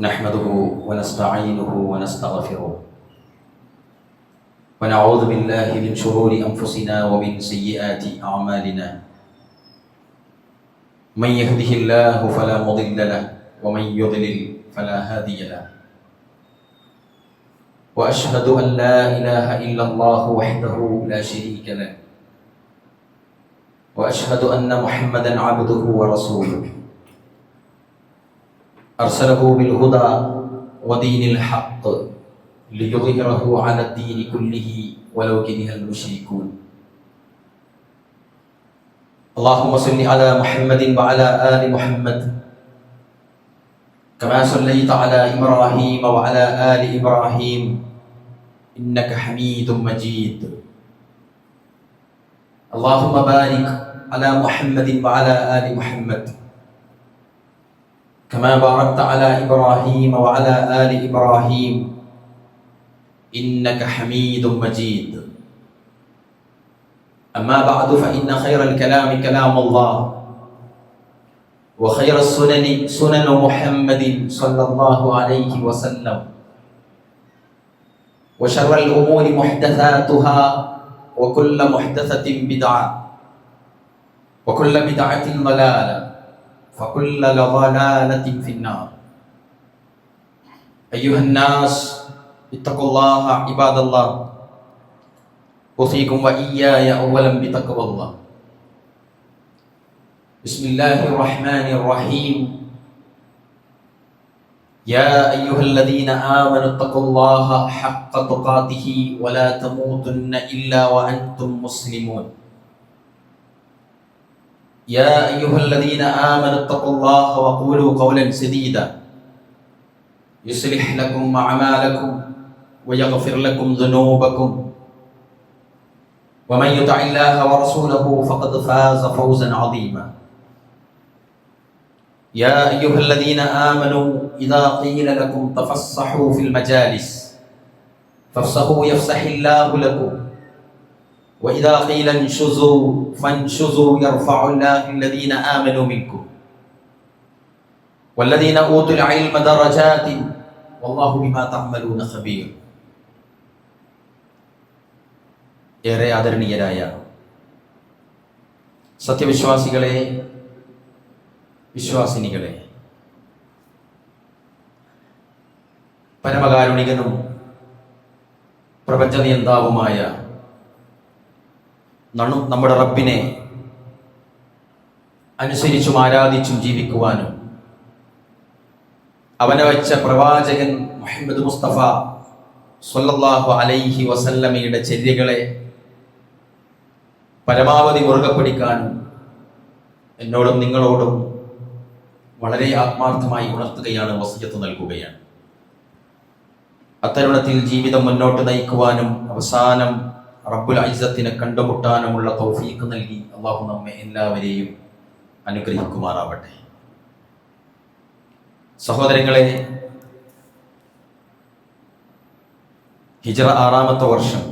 نحمده ونستعينه ونستغفره ونعوذ بالله من شرور أنفسنا ومن سيئات أعمالنا. من يهده الله فلا مضل له ومن يضلل فلا هادي له. وأشهد أن لا إله إلا الله وحده لا شريك له وأشهد أن محمدا عبده ورسوله أرسله بالهدى ودين الحق ليظهره على الدين كله ولو كره المشركون. اللهم صل على محمد وعلى آل محمد كما صليت على إبراهيم وعلى آل إبراهيم إنك حميد مجيد. اللهم بارك على محمد وعلى آل محمد كما باركت على إبراهيم وعلى آل إبراهيم إنك حميد مجيد. أما بعد فإن خير الكلام كلام الله وخير السنن سنن محمد صلى الله عليه وسلم وشر الأمور محدثاتها وكل محدثة بدعة وكل بدعة ضلالة فكل ضلالة في النار. أيها الناس اتقوا الله عباد الله أوصيكم وإياي أولا بتقوى الله. بسم الله الرحمن الرحيم. يا أيها الذين آمنوا اتقوا الله حق تقاته ولا تموتن إلا وأنتم مسلمون. يا أيها الذين آمنوا اتقوا الله وقولوا قولا سديدا يصلح لكم أعمالكم ويغفر لكم ذنوبكم ومن يطع الله ورسوله فقد فاز فوزا عظيما. يا أيها الذين آمنوا إذا قيل لكم تفصحوا في المجالس فافصحوا يفصح الله لكم وإذا قيل انشزوا فانشزوا يرفع الله الذين آمنوا منكم والذين أوتوا العلم درجات والله بما تعملون خبير. ഏറെ ആദരണീയരായ സത്യവിശ്വാസികളെ, വിശ്വാസിനികളെ, പരമകാരുണികനും പ്രപഞ്ചനിയന്താവുമായ നമ്മുടെ റബ്ബിനെ അനുസരിച്ചും ആരാധിച്ചും ജീവിക്കുവാനും അവനെ വച്ച പ്രവാചകൻ മുഹമ്മദ് മുസ്തഫ സ്വല്ലല്ലാഹു അലൈഹി വസല്ലമയുടെ ചര്യകളെ പരമാവധി മുറുകെ പിടിക്കാനും എന്നോടും നിങ്ങളോടും വളരെ ആത്മാർത്ഥമായി ഉണർത്തുകയാണ്, വസിയത്ത് നൽകുകയാണ്. അത്തരുണത്തിൽ ജീവിതം മുന്നോട്ട് നയിക്കുവാനും അവസാനം റബ്ബുൽ ഇസ്സത്തിനെ കണ്ടുമുട്ടാനുമുള്ള തൗഫീഖ് നൽകി അല്ലാഹു നമ്മെ എല്ലാവരെയും അനുഗ്രഹിക്കുമാറാവട്ടെ. സഹോദരങ്ങളെ, ഹിജ്റ 6-ാമത്തെ വർഷം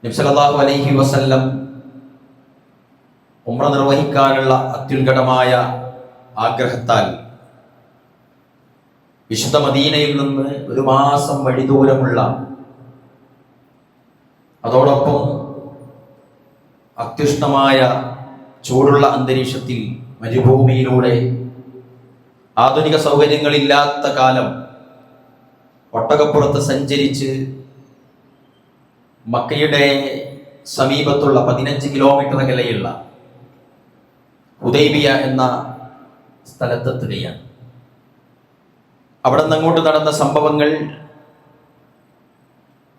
നബി സല്ലല്ലാഹു അലൈഹി വസല്ലം ഉംറ നിർവഹിക്കാനുള്ള അത്യുത്കടമായ ആഗ്രഹത്താൽ വിശുദ്ധ മദീനയിൽ നിന്ന് 1 മാസം വഴി ദൂരമുള്ള, അതോടൊപ്പം അത്യുഷ്ണമായ ചൂടുള്ള അന്തരീക്ഷത്തിൽ മരുഭൂമിയിലൂടെ ആധുനിക സൗകര്യങ്ങളില്ലാത്ത കാലം ഒട്ടകപ്പുറത്ത് സഞ്ചരിച്ച് മക്കയുടെ സമീപത്തുള്ള 15 കിലോമീറ്റർ അകലെയുള്ള ഹുദൈബിയ എന്ന സ്ഥലത്തെത്തുകയാണ്. അവിടെ നിന്ന് അങ്ങോട്ട് നടന്ന സംഭവങ്ങൾ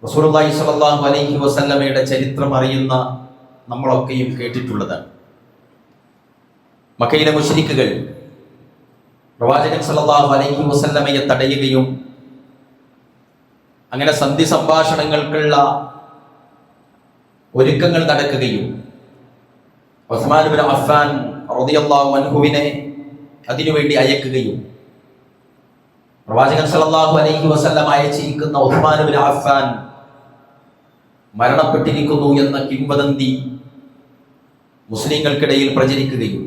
റസൂലുള്ളാഹി സ്വല്ലല്ലാഹു അലൈഹി വസല്ലമയുടെ ചരിത്രം അറിയുന്ന നമ്മളൊക്കെയും കേട്ടിട്ടുള്ളതാണ്. മക്കയിലെ മുശ്രിക്കുകൾ പ്രവാചകൻ സല്ലല്ലാഹു അലൈഹി വസല്ലമയെ തടയുകയും അങ്ങനെ സന്ധി സംഭാഷണങ്ങൾക്കുള്ള ഒരുക്കങ്ങൾ നടക്കുകയും ഉസ്മാൻ ഇബ്നു അഫ്ഫാൻ റളിയല്ലാഹു അൻഹുവിനെ അതിനുവേണ്ടി അയക്കുകയും പ്രവാചകൻ സല്ലല്ലാഹു അലൈഹി വസല്ലം അയച്ചിരിക്കുന്ന ഉസ്മാൻ ഇബ്നു അഫ്ഫാൻ മരണപ്പെട്ടിരിക്കുന്നു എന്ന കിംവദന്തി മുസ്ലിങ്ങൾക്കിടയിൽ പ്രചരിക്കുകയും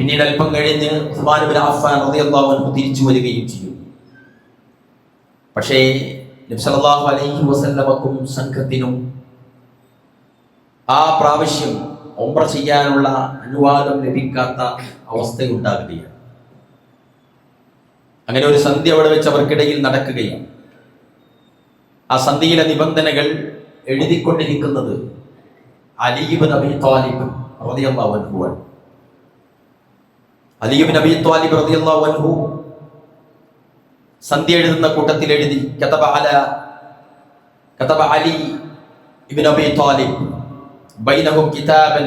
പിന്നീട് അല്പം കഴിഞ്ഞ് ഉസ്മാൻ ഇബ്നു അഫ്ഫാൻ റളിയല്ലാഹു അൻഹു തിരിച്ചു വരികയും ചെയ്യും. പക്ഷേ നബി സല്ലല്ലാഹു അലൈഹി വസല്ലമക്കും സംഘത്തിനും ആ പ്രാവശ്യം ഉംറ ചെയ്യാനുള്ള അനുവാദം ലഭിക്കാത്ത അവസ്ഥയുണ്ടാകുകയാണ്. അങ്ങനെ ഒരു സന്ധി അവിടെ വെച്ച് അവർക്കിടയിൽ നടക്കുകയാണ്. ആ സന്ധിയിലെ നിബന്ധനകൾ എഴുതിക്കൊണ്ടിരിക്കുന്നത് അലി ഇബ്നു അബീ ത്വാലിബ് റളിയല്ലാഹു അൻഹു ആണ്. അലി ഇബ്നു അബീ ത്വാലിബ് റളിയല്ലാഹു അൻഹു സന്ധി എഴുതുന്ന കൂട്ടത്തിൽ എഴുതി കതബ അലി ഇബ്നു അബീ ത്വാലിബ് ബൈനഹും കിതാബൻ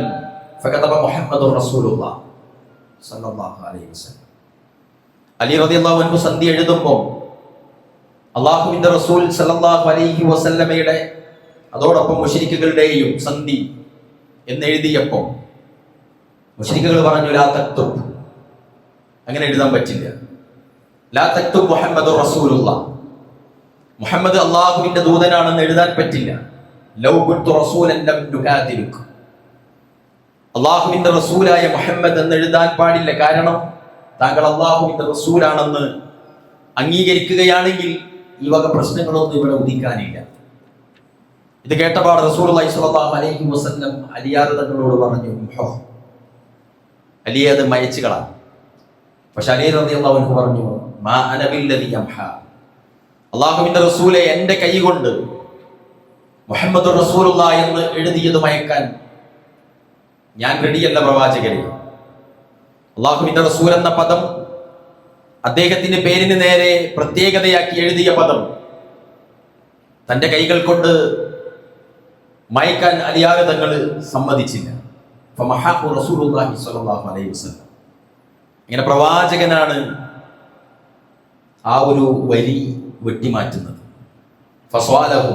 ഫകതബ മുഹമ്മദുർ റസൂലുള്ളാഹ് സ്വല്ലല്ലാഹു അലൈഹി വസല്ലം. അലി റളിയല്ലാഹു അൻഹു സന്ധി എഴുതുമ്പോൾ അല്ലാഹുവിന്റെ റസൂൽ സ്വല്ലല്ലാഹു അലൈഹി വസല്ലമയുടെ അതോടൊപ്പം മുശ്രിക്കുകളുടെയും സന്ധി എന്നെഴുതിയപ്പോൾ മുശ്രിക്കുകൾ പറഞ്ഞു ലാ തക്തുബ്, അങ്ങനെ എഴുതാൻ പറ്റില്ല. ലാ തക്തുബ് മുഹമ്മദുർ റസൂലുള്ളാഹ്, മുഹമ്മദ് അല്ലാഹുവിന്റെ ദൂതനാണെന്ന് എഴുതാൻ പറ്റില്ല. ലൗ കുൻതു റസൂലൻ ലം നുകാദിലുക, അല്ലാഹുവിന്റെ റസൂലായ മുഹമ്മദ് എന്ന് എഴുതാൻ പാടില്ല. കാരണം താങ്കൾ അല്ലാഹുവിന്റെ റസൂലാണെന്ന് അംഗീകരിക്കുകയാണെങ്കിൽ ഈ വക പ്രശ്നങ്ങളൊന്നും ഇവിടെ ഉദിക്കാനില്ല. ഇത് കേട്ടപാട് റസൂലുള്ളാഹി സ്വല്ലല്ലാഹു അലൈഹി വസല്ലം അലിയാർ തങ്ങളോട് പറഞ്ഞു, അലിയെ അത് മയച്ചുകളാം. പക്ഷെ അലി റളിയല്ലാഹു അൻഹു പറഞ്ഞു, മാ അന ബില്ലദി യംഹ, അല്ലാഹുവിന്റെ റസൂലെ എൻ്റെ കൈ കൊണ്ട് മുഹമ്മദുർ റസൂലുള്ളാഹി എന്ന് എഴുതിയത് മയക്കാൻ ഞാൻ റെഡിയല്ല പ്രവാചകരെ. അല്ലാഹുവിന്റെ റസൂൽ എന്ന പദം അദ്ദേഹത്തിന്റെ പേരിന് നേരെ പ്രത്യേകതയാക്കി എഴുതിയ പദം തന്റെ കൈകൾ കൊണ്ട് മയക്കാൻ അലിയാർ തങ്ങൾ സമ്മതിച്ചില്ല. ഫമഹഖു റസൂലുള്ളാഹി സ്വല്ലല്ലാഹു അലൈഹി വസല്ലം. ഇങ്ങനെ പ്രവാചകനാണ് ആ ഒരു വരി വെട്ടിമാറ്റുന്നത്. ഫസ്വാലഹു,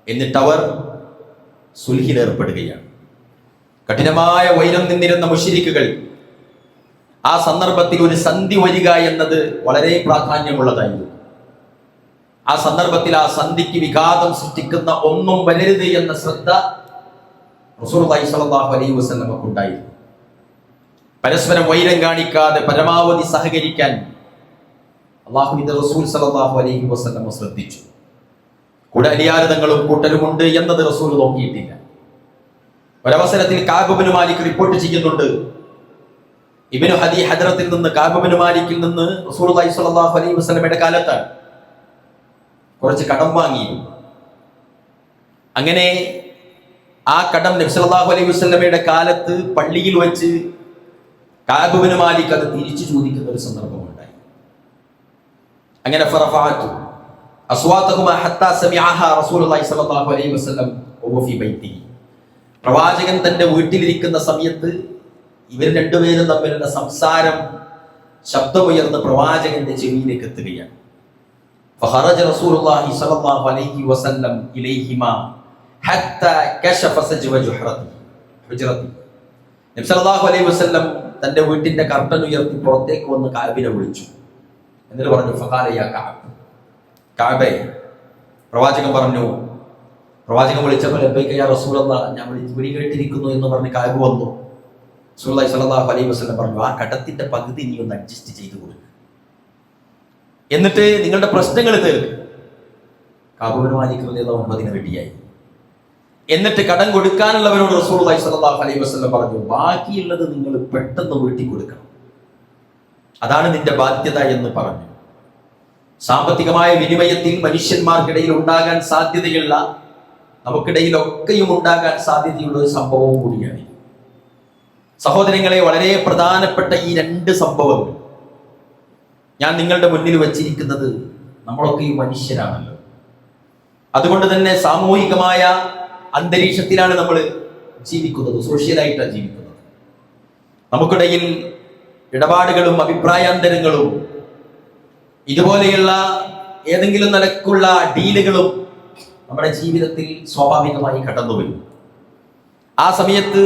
എന്നിട്ടവർ സുൽഹിലേർപ്പെടുകയാണ്. കഠിനമായ വൈരം നിന്നിരുന്ന മുശ്രിക്കുകൾ ആ സന്ദർഭത്തിൽ ഒരു സന്ധി വരിക എന്നത് വളരെ പ്രാധാന്യമുള്ളതായിരുന്നു. ആ സന്ദർഭത്തിൽ ആ സന്ധിക്ക് വിഘാതം സൃഷ്ടിക്കുന്ന ഒന്നും വരരുത് എന്ന ശ്രദ്ധ റസൂലുള്ളാഹി സ്വല്ലല്ലാഹു അലൈഹി വസല്ലമക്ക് ഉണ്ടായിരുന്നു. പരസ്പരം വൈരം കാണിക്കാതെ പരമാവധി സഹകരിക്കാൻ അല്ലാഹുവിന്റെ റസൂൽ സ്വല്ലല്ലാഹു അലൈഹി വസല്ലം ശ്രദ്ധിച്ചു. കൂടെ അലിയാർ തങ്ങളും കൂട്ടരുമുണ്ട് എന്നത് റസൂൽ നോക്കിയിട്ടില്ല. ഒരവസരത്തിൽ കഅബ് ഇബ്നു മാലിക് റിപ്പോർട്ട് ചെയ്യുന്നുണ്ട്, ഇബ്നു ഹദ്റത്തിൽ നിന്ന് കഅബ് ഇബ്നു മാലിക്കിൽ നിന്ന് റസൂലുള്ളാഹി സ്വല്ലല്ലാഹു അലൈഹി വസല്ലമയുടെ കാലത്താണ് കുറച്ച് കടം വാങ്ങിയിരുന്നു. അങ്ങനെ ആ കടം നബി സല്ലല്ലാഹു അലൈഹി വസല്ലമയുടെ കാലത്ത് പള്ളിയിൽ വെച്ച് കഅബ് ഇബ്നു മാലിക് അത് തിരിച്ചു ചോദിക്കുന്ന ഒരു സന്ദർഭമുണ്ടായി. അങ്ങനെ ഫറഫഅതു അസ്വാതഹുമാ ഹത്താ സമിഅഹാ റസൂലുള്ളാഹി സ്വല്ലല്ലാഹു അലൈഹി വസല്ലം വഹുവ ഫീ ബൈതിഹി. പ്രവാചകൻ തന്റെ വീട്ടിലിരിക്കുന്ന സമയത്ത് ഇവർ രണ്ടുപേരും തമ്മിലുള്ള സംസാരം ശബ്ദമുയർന്ന് പ്രവാചകന്റെ ചെവിയിലേക്ക് എത്തുകയാണ്. ഫഖറജ റസൂലുള്ളാഹി സ്വല്ലല്ലാഹു അലൈഹി വസല്ലം ഇലൈഹിമാ ഹത്താ കശഫ സജ്വ ഹുജ്റതി. നബി സല്ലല്ലാഹു അലൈഹി വസല്ലം തന്റെ വീട്ടിന്റെ കർട്ടൻ ഉയർത്തി പുറത്തേക്ക് വന്ന് കഅബിനെ വിളിച്ചു. എന്നിട്ട് പറഞ്ഞു, ഫഖാല യാ കഅബ്, കഅബേ. പ്രവാചകൻ പറഞ്ഞു, പ്രവാചകൻ വിളിച്ചപ്പോൾ ലബ്ബൈക യാ റസൂലല്ലാഹ്, ഞാൻ വിളി കേട്ടിരിക്കുന്നു എന്ന് പറഞ്ഞ് കഅബ് വന്നു. റസൂലുള്ളാഹി സ്വല്ലല്ലാഹു അലൈഹി വസല്ലം പറഞ്ഞു, ആ കടത്തിന്റെ പകുതി നീ ഒന്ന് അഡ്ജസ്റ്റ് ചെയ്തു കൊടുക്കുക, എന്നിട്ട് നിങ്ങളുടെ പ്രശ്നങ്ങൾ തീർക്കുക. കഅബ് ഇബ്നു മാലിക് റളിയല്ലാഹു അൻഹു അതിന് റെഡിയായി. എന്നിട്ട് കടം കൊടുക്കാനുള്ളവരോട് റസൂലുള്ളാഹി സ്വല്ലല്ലാഹു അലൈഹി വസല്ലം പറഞ്ഞു, ബാക്കിയുള്ളത് നിങ്ങൾ പെട്ടെന്ന് വീട്ടി കൊടുക്കണം, അതാണ് നിന്റെ ബാധ്യത എന്ന് പറഞ്ഞു. സാമ്പത്തികമായ വിനിമയത്തിൽ മനുഷ്യന്മാർക്കിടയിൽ ഉണ്ടാകാൻ സാധ്യതയുള്ള, നമുക്കിടയിലൊക്കെയും ഉണ്ടാകാൻ സാധ്യതയുള്ള ഒരു സംഭവവും കൂടിയാണ്. സഹോദരങ്ങളെ, വളരെ പ്രധാനപ്പെട്ട ഈ രണ്ട് സംഭവങ്ങൾ ഞാൻ നിങ്ങളുടെ മുന്നിൽ വച്ചിരിക്കുന്നത്, നമ്മളൊക്കെ ഈ മനുഷ്യരാണല്ലോ. അതുകൊണ്ട് തന്നെ സാമൂഹികമായ അന്തരീക്ഷത്തിലാണ് നമ്മൾ ജീവിക്കുന്നത്, സോഷ്യലായിട്ടാണ് ജീവിക്കുന്നത്. നമുക്കിടയിൽ ഇടപാടുകളും അഭിപ്രായാന്തരങ്ങളും ഇതുപോലെയുള്ള ഏതെങ്കിലും നിലക്കുള്ള ഡീലുകളും നമ്മുടെ ജീവിതത്തിൽ സ്വാഭാവികമായി കടന്നു വരും. ആ സമയത്ത്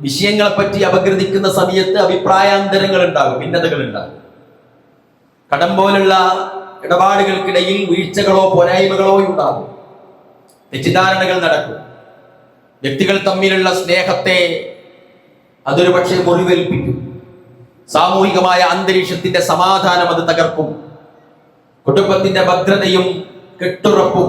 വിഷയങ്ങളെപ്പറ്റി അപഗ്രഥിക്കുന്ന സമയത്ത് അഭിപ്രായാന്തരങ്ങൾ ഉണ്ടാകും, ഭിന്നതകൾ ഉണ്ടാകും. കടം പോലുള്ള ഇടപാടുകൾക്കിടയിൽ വീഴ്ചകളോ പോരായ്മകളോ ഉണ്ടാകും, തെറ്റിദ്ധാരണകൾ നടക്കും. വ്യക്തികൾ തമ്മിലുള്ള സ്നേഹത്തെ അതൊരു പക്ഷേ മുറിവേൽപ്പിക്കും. സാമൂഹികമായ അന്തരീക്ഷത്തിന്റെ സമാധാനം അത് തകർക്കും. കുടുംബത്തിന്റെ ഭദ്രതയും കെട്ടുറപ്പും,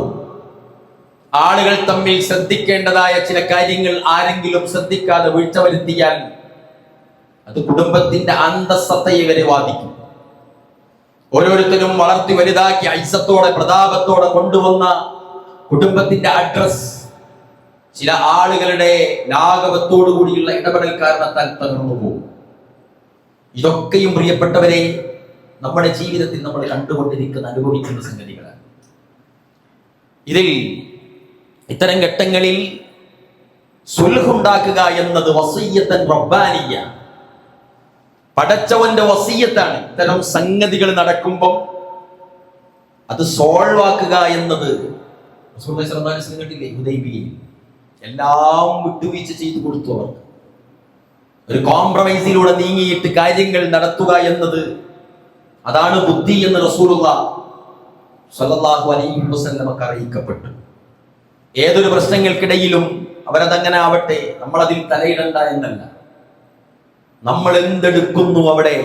ആളുകൾ തമ്മിൽ ശ്രദ്ധിക്കേണ്ടതായ ചില കാര്യങ്ങൾ ആരെങ്കിലും ശ്രദ്ധിക്കാതെ വീഴ്ച വരുത്തിയാൽ അത് കുടുംബത്തിന്റെ അന്തസ്സത്തയെ വരെ ബാധിക്കും. ഓരോരുത്തരും വളർത്തി വലുതാക്കി ഐസത്തോടെ പ്രതാപത്തോടെ കൊണ്ടുവന്ന കുടുംബത്തിന്റെ അഡ്രസ് ചില ആളുകളുടെ ലാഘവത്തോടു കൂടിയുള്ള ഇടപെടൽ കാരണത്താൽ തകർന്നു പോകും. ഇതൊക്കെയും പ്രിയപ്പെട്ടവരെ നമ്മുടെ ജീവിതത്തിൽ നമ്മൾ കണ്ടുകൊണ്ടിരിക്കുന്ന അനുഭവിക്കുന്ന സംഗതികളാണ്. ഇതിൽ ഇത്തരം ഘട്ടങ്ങളിൽ സുൽഹുണ്ടാക്കുക എന്നത് വസിയ്യത്തൻ റബ്ബാനിയ, പടച്ചവന്റെ വസിയ്യത്താണ്. ഇത്തരം സംഗതികൾ നടക്കുമ്പോൾ അത് സോൾവ് ആക്കുക എന്നത് കണ്ടില്ലേ, ഹുദൈബിയയിൽ എല്ലാം വിട്ടുവീഴ്ച ചെയ്തു കൊടുത്തു. അവർ ഒരു കോംപ്രമൈസിലൂടെ നീങ്ങിയിട്ട് കാര്യങ്ങൾ നടത്തുക എന്നത് അതാണ് ബുദ്ധി എന്ന് റസൂലുള്ളാഹി സ്വല്ലല്ലാഹു അലൈഹി വസല്ലമക്ക് അറിയിക്കപ്പെട്ടു. ഏതൊരു പ്രശ്നങ്ങൾക്കിടയിലും അവരതങ്ങനെ ആവട്ടെ, നമ്മളതിൽ തലയിടണ്ട എന്നല്ല, നമ്മൾ എന്തെടുക്കുന്നു അവിടെ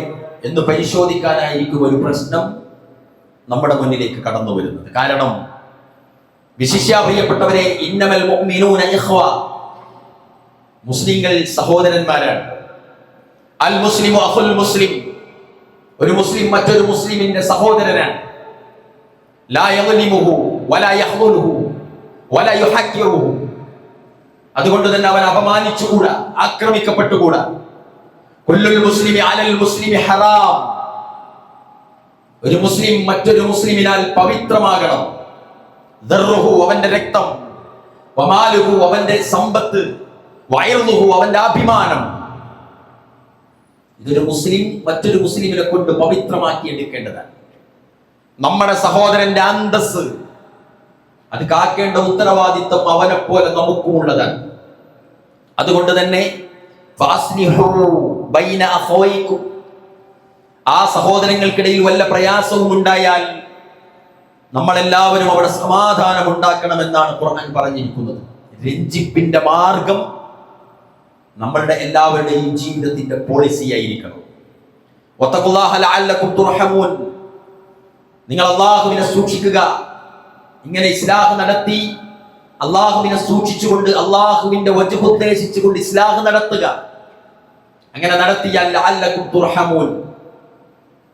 എന്ന് പരിശോധിക്കാനായിരിക്കും ഒരു പ്രശ്നം നമ്മുടെ മുന്നിലേക്ക് കടന്നു വരുന്നത്. കാരണം വിശിഷ്യ പ്രിയപ്പെട്ടവരെ, ഇന്നമൽ മുഅ്മിനൂന ഇഖ്വ, മുസ്ലിങ്ങൾ സഹോദരന്മാരാണ്. അൽ മുസ്ലിമു അഖുൽ മുസ്ലിം, ഒരു മുസ്ലിം മറ്റൊരു മുസ്ലിമിന്റെ സഹോദരനാണ്. ലാ യഗ്ലിമുഹു വലാ യഖ്ദുലുഹു വലാ യുഹക്കിറുഹു, അതുകൊണ്ട് തന്നെ അവൻ അപമാനിച്ചുകൂടാ, ആക്രമിക്കപ്പെട്ടുകൂടാ. കുല്ലുൽ മുസ്ലിമി അലൽ മുസ്ലിമി ഹറാം, ഒരു മുസ്ലിം മറ്റൊരു മുസ്ലിമിനാൽ പവിത്രമാകണം. ദർറുഹു, അവന്റെ രക്തം, വമാലുഹു, അവന്റെ സമ്പത്ത്, വയറുഹു, അവന്റെ അഭിമാനം. ഇതൊരു മുസ്ലിം മറ്റൊരു മുസ്ലിമിനെ കൊണ്ട് പവിത്രമാക്കി എടുക്കേണ്ടതാണ്. നമ്മുടെ സഹോദരന്റെ അന്തസ് അത് കാക്കേണ്ട ഉത്തരവാദിത്വം അവനെ പോലെ നമുക്കും ഉള്ളതാണ്. അതുകൊണ്ട് തന്നെ ആ സഹോദരങ്ങൾക്കിടയിൽ വല്ല പ്രയാസവും ഉണ്ടായാൽ നമ്മളെല്ലാവരും അവിടെ സമാധാനം ഉണ്ടാക്കണമെന്നാണ് ഖുർആൻ പറഞ്ഞിരിക്കുന്നത്. രഞ്ജിപ്പിന്റെ മാർഗം നമ്മളുടെ എല്ലാവരുടെയും ജീവിതത്തിന്റെ പോളിസി ആയിരിക്കണം. നിങ്ങൾ അള്ളാഹുവിനെ സൂക്ഷിക്കുക. ഇങ്ങനെ ഇസ്ലാഹ് നടത്തി അള്ളാഹുവിനെ സൂക്ഷിച്ചുകൊണ്ട് അള്ളാഹുവിന്റെ വജ്ഹ് ഉദ്ദേശിച്ചുകൊണ്ട് ഇസ്ലാഹ് നടത്തുക. അങ്ങനെ നടത്തിയാൽ ലഅല്ലകും തുർഹമൂൻ,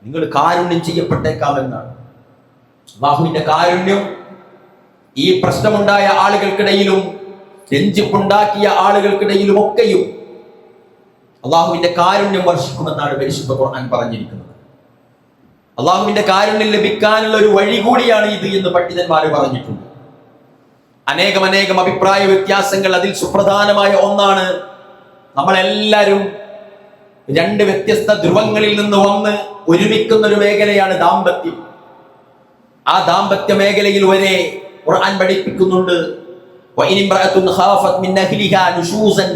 നിങ്ങൾ കാരുണ്യം ചെയ്യപ്പെട്ടേക്കാമെന്നാണ്. അള്ളാഹുവിന്റെ കാരുണ്യം ഈ പ്രശ്നമുണ്ടായ ആളുകൾക്കിടയിലും രഞ്ജിപ്പുണ്ടാക്കിയ ആളുകൾക്കിടയിലും ഒക്കെയും അള്ളാഹുവിന്റെ കാരുണ്യം വർഷിക്കുമെന്നാണ് പരിശുദ്ധ ഖുർആൻ പറഞ്ഞിരിക്കുന്നത്. അള്ളാഹുവിന്റെ കാരുണ്യം ലഭിക്കാനുള്ള ഒരു വഴി കൂടിയാണ് ഇത് എന്ന് പണ്ഡിതന്മാർ പറഞ്ഞിട്ടുണ്ട്. അനേകം അഭിപ്രായ വ്യത്യാസങ്ങൾ, അതിൽ സുപ്രധാനമായ ഒന്നാണ്, നമ്മളെല്ലാവരും രണ്ട് വ്യത്യസ്ത ധ്രുവങ്ങളിൽ നിന്ന് വന്ന് ഒരുമിക്കുന്ന ഒരു മേഖലയാണ് ദാമ്പത്യം. ആ ദാമ്പത്യ മേഖലയിൽ വരെ ഖുർആൻ പഠിപ്പിക്കുന്നുണ്ട്, وَإِنِ امْرَأَةٌ خَافَتْ مِنْ أَهْلِهَا نُشُوزًا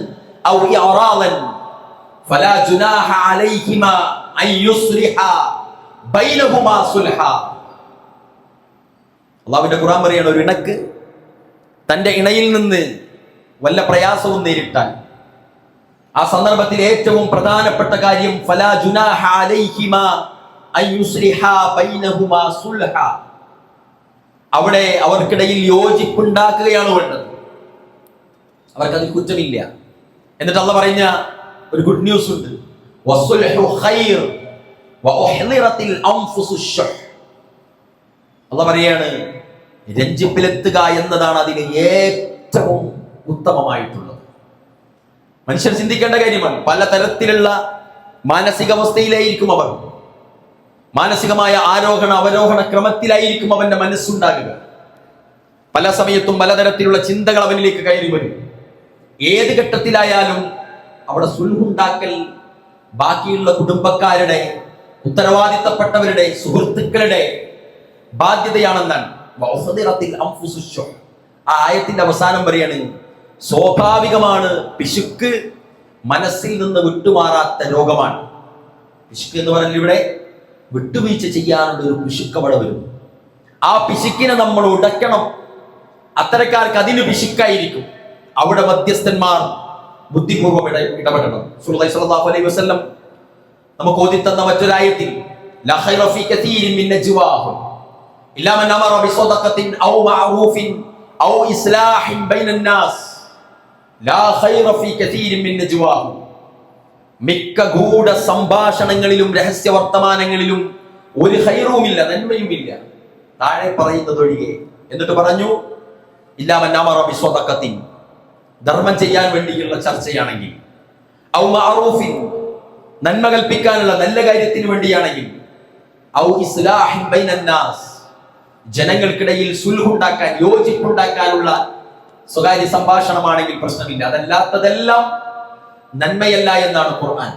أَوْ إِعْرَاضًا فَلَا جُنَاحَ عَلَيْهِمَا أَنْ يُصْلِحَا بَيْنَهُمَا صُلْحًا. അല്ലാഹുവിന്റെ ഖുർആൻ പറയാണ്, ഒരു ഇണക്ക് തന്റെ ഇണയിൽ നിന്ന് വല്ല പ്രയാസവും നേരിട്ടാൽ ആ സന്ദർഭത്തിൽ ഏറ്റവും പ്രധാനപ്പെട്ട കാര്യം ഫലാ ജുനാഹ അലൈഹിമാ അൻ യുസ്ലിഹാ ബൈനഹുമാ സുൽഹ, അവിടെ അവർക്കിടയിൽ യോജിപ്പുണ്ടാക്കുകയാണ് വേണ്ടത്. അവർക്കതിൽ കുറ്റമില്ല. എന്നിട്ട് അല്ലാഹു പറഞ്ഞ ഒരു ഗുഡ് ന്യൂസ് ഉണ്ട്, വസുൽഹു ഖൈർ വഉഹ്ദിറത്തിൽ അൻഫുസുശ്. അല്ലാഹു പറയാണ്, രഞ്ജിപ്പിലെത്തുക എന്നതാണ് അതിന് ഏറ്റവും ഉത്തമമായിട്ടുള്ളത്. മനുഷ്യർ ചിന്തിക്കേണ്ട കാര്യമാണ്. പലതരത്തിലുള്ള മാനസികാവസ്ഥയിലായിരിക്കും അവർ, മാനസികമായ ആരോഹണ അവരോഹണ ക്രമത്തിലായിരിക്കും അവന്റെ മനസ്സുണ്ടാകുക. പല സമയത്തും പലതരത്തിലുള്ള ചിന്തകൾ അവനിലേക്ക് കയറി വരും. ഏത് ഘട്ടത്തിലായാലും അവിടെ സുൽഹുണ്ടാക്കൽ ബാക്കിയുള്ള കുടുംബക്കാരുടെ, ഉത്തരവാദിത്തപ്പെട്ടവരുടെ, സുഹൃത്തുക്കളുടെ ബാധ്യതയാണെന്നാണ്. ആ ആയത്തിന്റെ അവസാനം പറയാണ്, സ്വാഭാവികമാണ്, പിശുക്ക് മനസ്സിൽ നിന്ന് വിട്ടുമാറാത്ത രോഗമാണ്. പിശുക്ക് എന്ന് പറഞ്ഞാൽ ഇവിടെ വിട്ടുവീഴ്ച ചെയ്യാനുള്ള ഒരു പിശുക്ക് അവിടെ വരും. ആ പിശുക്കിനെ നമ്മൾ ഉടയ്ക്കണം. അത്തരക്കാർക്ക് അതിന് പിശുക്കായിരിക്കും. അവിടെ മധ്യസ്ഥന്മാർ ബുദ്ധിപൂർവ്വം ഇടപെടണം. റസൂലുള്ളാഹി സ്വല്ലല്ലാഹു അലൈഹി വസല്ലം നമുക്ക് ഓതിത്തന്ന മറ്റൊരായത്തിൽ ലാ ഖൈറ ഫീ കതീരിൻ മിൻ നജ്വാഹും ഇല്ലാ മൻ അമറ ബിസദഖത്തിൻ ഔ മഅറൂഫിൻ ഔ ഇസ്ലാഹിൻ ബൈനൻ നാസ് ലാ ഖൈറ ഫീ കതീരിൻ മിൻ നജ്വാഹും. മിക്ക ഗൂഢ സംഭാഷണങ്ങളിലും രഹസ്യ വർത്തമാനങ്ങളിലും ഒരു ഖൈറുമില്ല, നന്മയുമില്ല, താഴെ പറയുന്നതൊഴികെ. എന്നിട്ട് പറഞ്ഞു ഇല്ലാ മൻ അമറ ബിസദഖത്തിൻ, ധർമ്മം ചെയ്യാൻ വേണ്ടിയുള്ള ചർച്ചയാണെങ്കിൽ, ഔ മഅറൂഫിൻ, നന്മ കൽപ്പിക്കാനുള്ള നല്ല കാര്യത്തിന് വേണ്ടിയാണെങ്കിൽ, ഔ ഇസ്ലാഹിൻ ബൈനൻ നാസ്, ജനങ്ങൾക്കിടയിൽ സുൽഹുണ്ടാക്കാൻ, യോജിപ്പുണ്ടാക്കാനുള്ള സ്വകാര്യ സംഭാഷണമാണെങ്കിൽ പ്രശ്നമില്ല. അതല്ലാത്തതെല്ലാം നന്മയല്ല എന്നാണ് ഖുർആൻ.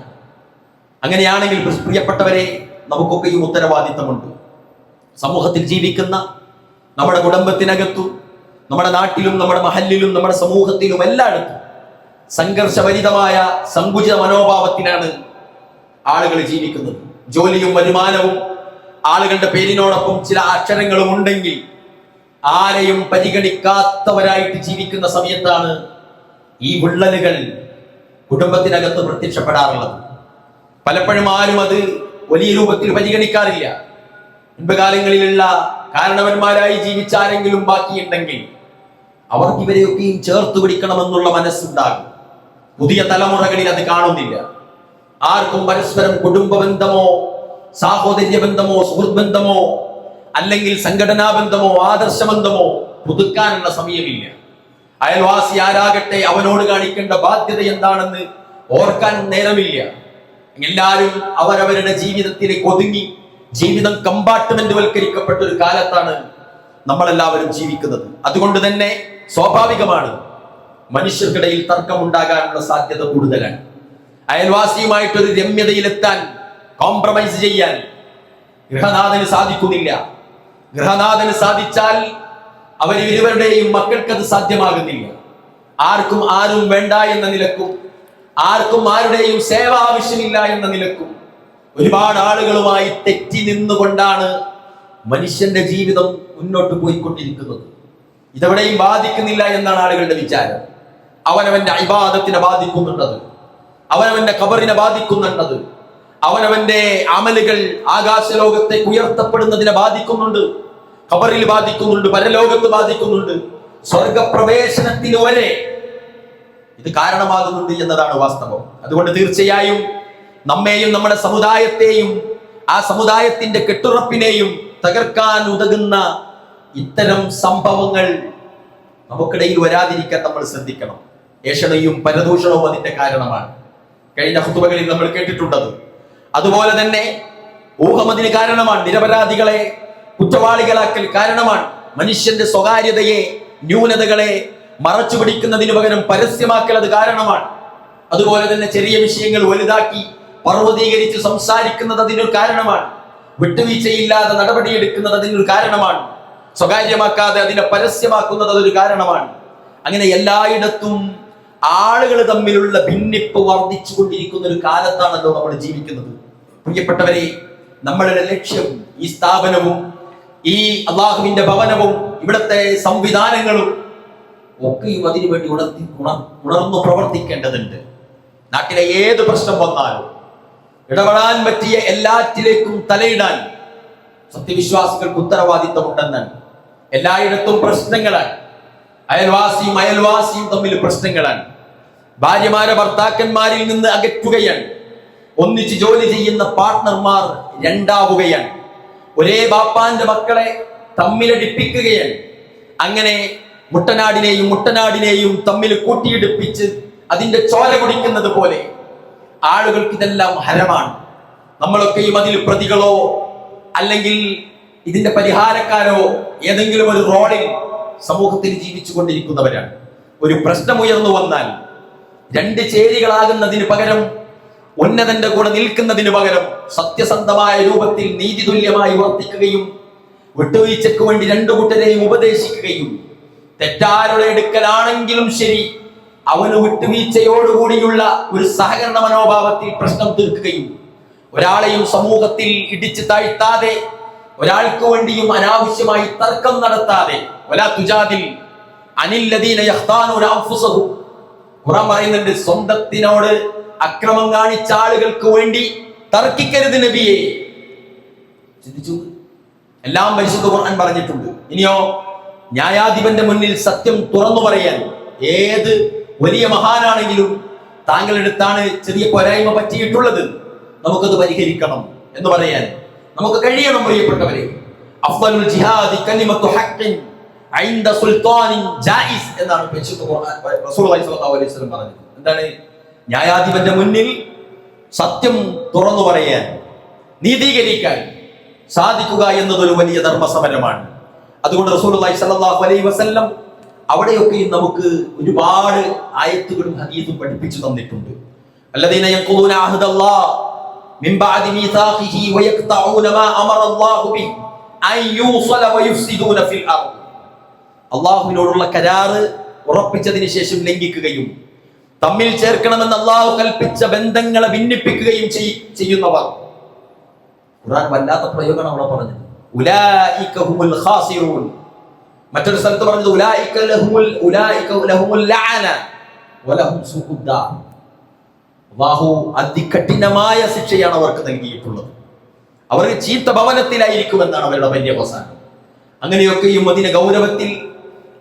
അങ്ങനെയാണെങ്കിൽ പ്രിയപ്പെട്ടവരെ, നമുക്കൊക്കെയും ഉത്തരവാദിത്തമുണ്ട്. സമൂഹത്തിൽ ജീവിക്കുന്ന നമ്മുടെ കുടുംബത്തിനകത്തും നമ്മുടെ നാട്ടിലും നമ്മുടെ മഹല്ലിലും നമ്മുടെ സമൂഹത്തിലും എല്ലായിടത്തും സംഘർഷഭരിതമായ സങ്കുചിത മനോഭാവത്തിലാണ് ആളുകൾ ജീവിക്കുന്നത്. ജോലിയും വരുമാനവും ആളുകളുടെ പേരിനോടൊപ്പം ചില അക്ഷരങ്ങളും ഉണ്ടെങ്കിൽ ആരെയും പരിഗണിക്കാത്തവരായിട്ട് ജീവിക്കുന്ന സമയത്താണ് ഈ വിള്ളലുകൾ കുടുംബത്തിനകത്ത് പ്രത്യക്ഷപ്പെടാറുള്ളത്. പലപ്പോഴും ആരും അത് വലിയ രൂപത്തിൽ പരിഗണിക്കാറില്ല. മുൻപുകാലങ്ങളിലുള്ള കാരണവന്മാരായി ജീവിച്ച ആരെങ്കിലും ബാക്കിയുണ്ടെങ്കിൽ അവർക്ക് ഇവരെയൊക്കെയും ചേർത്ത് പിടിക്കണമെന്നുള്ള മനസ്സുണ്ടാകും. പുതിയ തലമുറകളിൽ അത് കാണുന്നില്ല. ആർക്കും പരസ്പരം കുടുംബ ബന്ധമോ സാഹോദര്യ ബന്ധമോ സുഹൃത്ത് ബന്ധമോ അല്ലെങ്കിൽ സംഘടനാ ബന്ധമോ ആദർശ ബന്ധമോ പുതുക്കാനുള്ള സമയമില്ല. അയൽവാസി ആരാകട്ടെ അവനോട് കാണിക്കേണ്ട ബാധ്യത എന്താണെന്ന് ഓർക്കാൻ നേരമില്ല. എല്ലാവരും അവരവരുടെ ജീവിതത്തിലേക്ക് ഒതുങ്ങി ജീവിതം കമ്പാർട്ട്മെന്റ് വൽക്കരിക്കപ്പെട്ട ഒരു കാലത്താണ് നമ്മളെല്ലാവരും ജീവിക്കുന്നത്. അതുകൊണ്ട് തന്നെ സ്വാഭാവികമാണ് മനുഷ്യർക്കിടയിൽ തർക്കമുണ്ടാകാനുള്ള സാധ്യത കൂടുതലാണ്. അയൽവാസിയുമായിട്ടൊരു രമ്യതയിലെത്താൻ, കോംപ്രമൈസ് ചെയ്യാൻ ഗൃഹനാഥന് സാധിക്കുന്നില്ല. ഗൃഹനാഥന് സാധിച്ചാൽ അവരിരുവരുടെയും മക്കൾക്കത് സാധ്യമാകുന്നില്ല. ആർക്കും ആരും വേണ്ട എന്ന നിലക്കും ആർക്കും ആരുടെയും സേവ ആവശ്യമില്ല എന്ന നിലക്കും ഒരുപാട് ആളുകളുമായി തെറ്റി നിന്നുകൊണ്ടാണ് മനുഷ്യന്റെ ജീവിതം മുന്നോട്ട് പോയിക്കൊണ്ടിരിക്കുന്നത്. ഇതെവിടെയും ബാധിക്കുന്നില്ല എന്നാണ് ആളുകളുടെ വിചാരം. അവനവന്റെ ഇബാദത്തിനെ ബാധിക്കുന്നുണ്ടത്, അവനവന്റെ ഖബറിനെ ബാധിക്കുന്നുണ്ടത്, അവനവന്റെ അമലുകൾ ആകാശലോകത്തേക്ക് ഉയർത്തപ്പെടുന്നതിനെ ബാധിക്കുന്നുണ്ട്, ഖബറിൽ ബാധിക്കുന്നുണ്ട്, പരലോകത്ത് ബാധിക്കുന്നുണ്ട്, സ്വർഗപ്രവേശനത്തിന് വരെ ഇത് കാരണമാകുന്നുണ്ട് എന്നതാണ് വാസ്തവം. അതുകൊണ്ട് തീർച്ചയായും നമ്മെയും നമ്മുടെ സമുദായത്തെയും ആ സമുദായത്തിന്റെ കെട്ടുറപ്പിനെയും തകർക്കാൻ ഉതകുന്ന ഇത്തരം സംഭവങ്ങൾ നമുക്കിടയിൽ വരാതിരിക്കാൻ നമ്മൾ ശ്രദ്ധിക്കണം. ഏഷണയും പരദൂഷണവും അതിന്റെ കാരണമാണ്. കഴിഞ്ഞ ഖുതുബകളിൽ നമ്മൾ കേട്ടിട്ടുണ്ടത്. അതുപോലെ തന്നെ ഊഹം അതിന് കാരണമാണ്. നിരപരാധികളെ കുറ്റവാളികളാക്കൽ കാരണമാണ്. മനുഷ്യന്റെ സ്വകാര്യതയെ, ന്യൂനതകളെ മറച്ചു പിടിക്കുന്നതിന് പകരം പരസ്യമാക്കൽ അത് കാരണമാണ്. അതുപോലെ തന്നെ ചെറിയ വിഷയങ്ങൾ വലുതാക്കി പർവ്വതീകരിച്ച് സംസാരിക്കുന്നത് അതിനൊരു കാരണമാണ്. വിട്ടുവീഴ്ചയില്ലാതെ നടപടിയെടുക്കുന്നത് അതിനൊരു കാരണമാണ്. സ്വകാര്യമാക്കാതെ അതിനെ പരസ്യമാക്കുന്നത് അതൊരു കാരണമാണ്. അങ്ങനെ എല്ലായിടത്തും ആളുകൾ തമ്മിലുള്ള ഭിന്നിപ്പ് വർദ്ധിച്ചു കൊണ്ടിരിക്കുന്ന ഒരു കാലത്താണല്ലോ നമ്മൾ ജീവിക്കുന്നത്. പ്രിയപ്പെട്ടവരെ, നമ്മളുടെ ലക്ഷ്യം ഈ സ്ഥാപനവും ഈ അള്ളാഹുവിന്റെ ഭവനവും ഇവിടുത്തെ സംവിധാനങ്ങളും ഒക്കെയും അതിനുവേണ്ടി ഉണർന്നു പ്രവർത്തിക്കേണ്ടതുണ്ട്. നാട്ടിലെ ഏത് പ്രശ്നം വന്നാലും ഇടപെടാൻ പറ്റിയ എല്ലാറ്റിലേക്കും തലയിടാൻ സത്യവിശ്വാസികൾക്ക് ഉത്തരവാദിത്തമുണ്ടെന്നാണ്. എല്ലായിടത്തും പ്രശ്നങ്ങളാണ്. അയൽവാസിയും തമ്മിൽ പ്രശ്നങ്ങളാണ്. ഭാര്യമാരെ ഭർത്താക്കന്മാരിൽ നിന്ന് അകറ്റുകയാണ്. ഒന്നിച്ച് ജോലി ചെയ്യുന്ന പാർട്ട്ണർമാർ രണ്ടാവുകയാണ്. ഒരേ ബാപ്പാന്റെ മക്കളെ തമ്മിലടിപ്പിക്കുകയാണ്. അങ്ങനെ മുട്ടനാടിനെയും തമ്മിൽ കൂട്ടിയിടിപ്പിച്ച് അതിന്റെ ചോര കുടിക്കുന്നത് പോലെ ആളുകൾക്ക് ഇതെല്ലാം ഹരമാണ്. നമ്മളൊക്കെയും അതിൽ പ്രതികളോ അല്ലെങ്കിൽ ഇതിന്റെ പരിഹാരക്കാരോ ഏതെങ്കിലും ഒരു റോളിൽ സമൂഹത്തിൽ ജീവിച്ചു കൊണ്ടിരിക്കുന്നവരാണ്. ഒരു പ്രശ്നം ഉയർന്നു വന്നാൽ രണ്ട് ചേരികളാകുന്നതിന് പകരം, ഉന്നതന്റെ കൂടെ നിൽക്കുന്നതിന് പകരം സത്യസന്ധമായ രൂപത്തിൽ നീതിതുല്യമായി വർത്തിക്കുകയും വിട്ടുവീഴ്ചയ്ക്ക് വേണ്ടി രണ്ടു കൂട്ടരെയും ഉപദേശിക്കുകയും തെറ്റാരുടെ എടുക്കലാണെങ്കിലും ശരി അവന് വിട്ടുവീഴ്ചയോടുകൂടിയുള്ള ഒരു സഹകരണ മനോഭാവത്തിൽ പ്രശ്നം തീർക്കുകയും ഒരാളെയും സമൂഹത്തിൽ ഇടിച്ചു താഴ്ത്താതെ ഒരാൾക്ക് വേണ്ടിയും അനാവശ്യമായി തർക്കം നടത്താതെ വലാ തുജാദിൽ അനിൽ ലദീന യഖ്താനൂന അൻഫുസഹും, ഖുർആൻ പറയുന്നുണ്ട്, സ്വന്തത്തിനോട് അക്രമം കാണിച്ച ആളുകൾക്ക് വേണ്ടി തർക്കിക്കരുത് നബിയെ. ചിന്തിച്ചു. എല്ലാം പരിശുദ്ധ ഖുർആൻ പറഞ്ഞിട്ടുണ്ട്. ഇനിയോ ന്യായാധിപന്റെ മുന്നിൽ സത്യം തുറന്നു പറയാൻ ഏത് വലിയ മഹാനാണെങ്കിലും താങ്കളുടെ അടുത്താണ് ചെറിയ പോരായ്മ പറ്റിയിട്ടുള്ളത്, നമുക്കത് പരിഹരിക്കണം എന്ന് പറയാൻ നമുക്ക് കഴിയണം. പ്രിയപ്പെട്ടവരെ, അഫ്ദലുൽ ജിഹാദി കലിമത്തു ഹഖ്ഖിൻ ഇൻദ സുൽത്താനിൻ ജായിസ് എന്നാണ് പരിശുദ്ധ ഖുർആൻ റസൂലുള്ളാഹി സ്വല്ലല്ലാഹു അലൈഹി വസല്ലം പറഞ്ഞത്. എന്താണ്? ന്യായാധിപന്റെ മുന്നിൽ സത്യം തുറന്നു പറയാൻ, നീതീകരിക്കാൻ സാധിക്കുക എന്നതൊരു വലിയ ധർമ്മസമരമാണ്. അതുകൊണ്ട് റസൂലുള്ളാഹി സ്വല്ലല്ലാഹു അലൈഹി വസല്ലം അവിടെയൊക്കെയും നമുക്ക് ഒരുപാട് ആയത്തുകളും ഹദീസും പഠിപ്പിച്ചു തന്നിട്ടുണ്ട്. അല്ലദീന യഖൂലൂന അഹ്ദല്ലാഹ് മിൻ ബഅദി മീസാഖിഹി വയഖ്തഊന മാ അമറല്ലാഹു ബിഹി അൻ യൂസല വയുഫ്സിദൂന ഫിൽ അർദ്. അല്ലാഹുവിനോടുള്ള കരാറ് ഉറപ്പിച്ചതിന് ശേഷം ലംഘിക്കുകയും തമ്മിൽ ചേർക്കണമെന്ന് അല്ലാഹു കൽപ്പിച്ച ബന്ധങ്ങളെ ഭിന്നിപ്പിക്കുകയും ചെയ്യുന്നവർ. ഖുർആൻ വല്ലാത്ത പ്രയോഗമാണ് അവിടെ പറഞ്ഞത്. ഉലൈക ഹുമുൽ ഖാസിറൂൻ. മറ്റൊരു സ്ഥലത്ത് പറഞ്ഞത് ഉലൈക ലഹുമുൽ ലഅന വലഹും സുഖുദ്ദാർ. അല്ലാഹു അതികഠിനമായ ശിക്ഷയാണ് അവർക്ക് നൽകിയിട്ടുള്ളത്. അവർ ചീത്ത ഭവനത്തിലായിരിക്കുമെന്നാണ് അവരുടെ പര്യവസാനം. അങ്ങനെയൊക്കെയും അതിന്റെ ഗൗരവത്തിൽ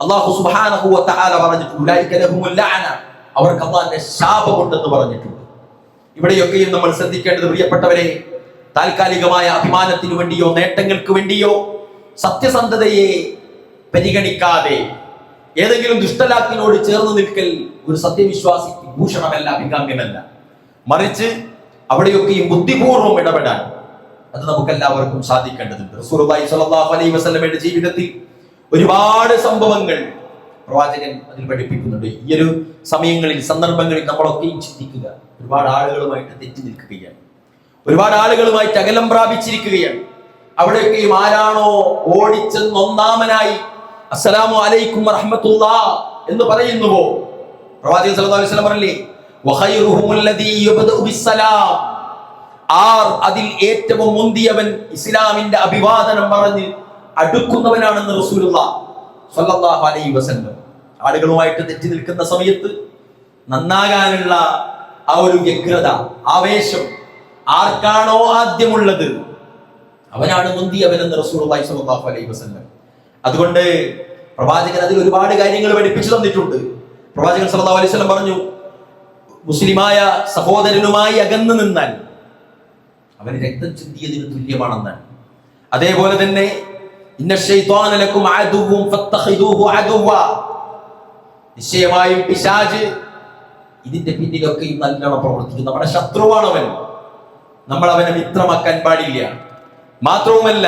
അല്ലാഹു സുബ്ഹാനഹു വ തആല പറഞ്ഞിട്ടുണ്ട്. ഉലൈക ലഹുമുൽ ലഅന, അവർക്ക് അല്ലാഹുവിന്റെ ശാപമുണ്ടെന്ന് പറഞ്ഞിട്ടുണ്ട്. ഇവിടെയൊക്കെയും നമ്മൾ ശ്രദ്ധിക്കേണ്ടത്, പ്രിയപ്പെട്ടവരെ, താൽക്കാലികമായ അഭിമാനത്തിനു വേണ്ടിയോ നേട്ടങ്ങൾക്ക് വേണ്ടിയോ സത്യസന്ധതയെ പരിഗണിക്കാതെ ഏതെങ്കിലും ദുഷ്ടലാക്കിനോട് ചേർന്ന് നിൽക്കൽ ഒരു സത്യവിശ്വാസിക്ക് ഭൂഷണമല്ല, അഭികാമ്യമല്ല. മറിച്ച് അവിടെയൊക്കെയും ബുദ്ധിപൂർവ്വം ഇടപെടാൻ അത് നമുക്ക് എല്ലാവർക്കും സാധിക്കേണ്ടതുണ്ട്. റസൂലുള്ളാഹി സ്വല്ലല്ലാഹു അലൈഹി വസല്ലമയുടെ ജീവിതത്തിൽ ഒരുപാട് സംഭവങ്ങൾ പ്രവാചകൻ അതിൽ പഠിപ്പിക്കുന്നുണ്ട്. ഈ ഒരു സമയങ്ങളിൽ, സന്ദർഭങ്ങളിൽ നമ്മളൊക്കെയും ചിന്തിക്കുക. ഒരുപാട് ആളുകളുമായിട്ട് തെറ്റി നിൽക്കുകയാണ്, ഒരുപാട് ആളുകളുമായിട്ട് അകലം പ്രാപിച്ചിരിക്കുകയാണ്. അവിടെയൊക്കെയും ആരാണോ ഓടിച്ചെന്ന് ഒന്നാമനായി അസ്സലാമു അലൈക്കും വറഹ്മത്തുള്ളാഹ് എന്ന് പറയുന്നുവോ, പ്രവാചകൻ സല്ലല്ലാഹു അലൈഹി വസല്ലം പറഞ്ഞില്ലേ, വഖൈറുഹുമുല്ലദീ യബ്ദഉ ബിസ്സലാം, ആർ അതിൽ ഏറ്റവും മുന്തിയവൻ ഇസ്ലാമിന്റെ അഭിവാദനം പറഞ്ഞ് അടുക്കുന്നവനാണെന്ന് റസൂലുള്ളാഹി സ്വല്ലല്ലാഹു അലൈഹി വസല്ലം. ആളുകളുമായിട്ട് തെറ്റി നിൽക്കുന്ന സമയത്ത് നന്നാകാനുള്ള ആ ഒരു വ്യഗ്രത, ആവേശം ആർക്കാണോ ആദ്യമുള്ളത് അവനാണ് മുന്തിയവനെന്ന് റസൂലുള്ളാഹി സ്വല്ലല്ലാഹു അലൈഹി വസല്ലം. അതുകൊണ്ട് പ്രവാചകൻ അതിൽ ഒരുപാട് കാര്യങ്ങൾ പഠിപ്പിച്ചു തന്നിട്ടുണ്ട്. പ്രവാചകൻ സല്ലല്ലാഹു അലൈഹി വസല്ലം പറഞ്ഞു, മുസ്ലിമായ സഹോദരനുമായി അകന്നു നിന്നാൽ അവന് രക്തം ചിന്തിയതിന് തുല്യമാണെന്നാണ്. അതേപോലെ തന്നെ ഇന്ന ശൈത്വാന ലക്കും അദുവ്വുൻ ഫത്തഖിദൂഹു അദുവ്വ, നിശ്ചയമായും പിശാച് ഇതിന്റെ പിന്നിലൊക്കെ നല്ലോണം പ്രവർത്തിക്കും. നമ്മുടെ ശത്രുവാണവൻ. നമ്മൾ അവനെ മിത്രമാക്കാൻ പാടില്ല. മാത്രവുമല്ല,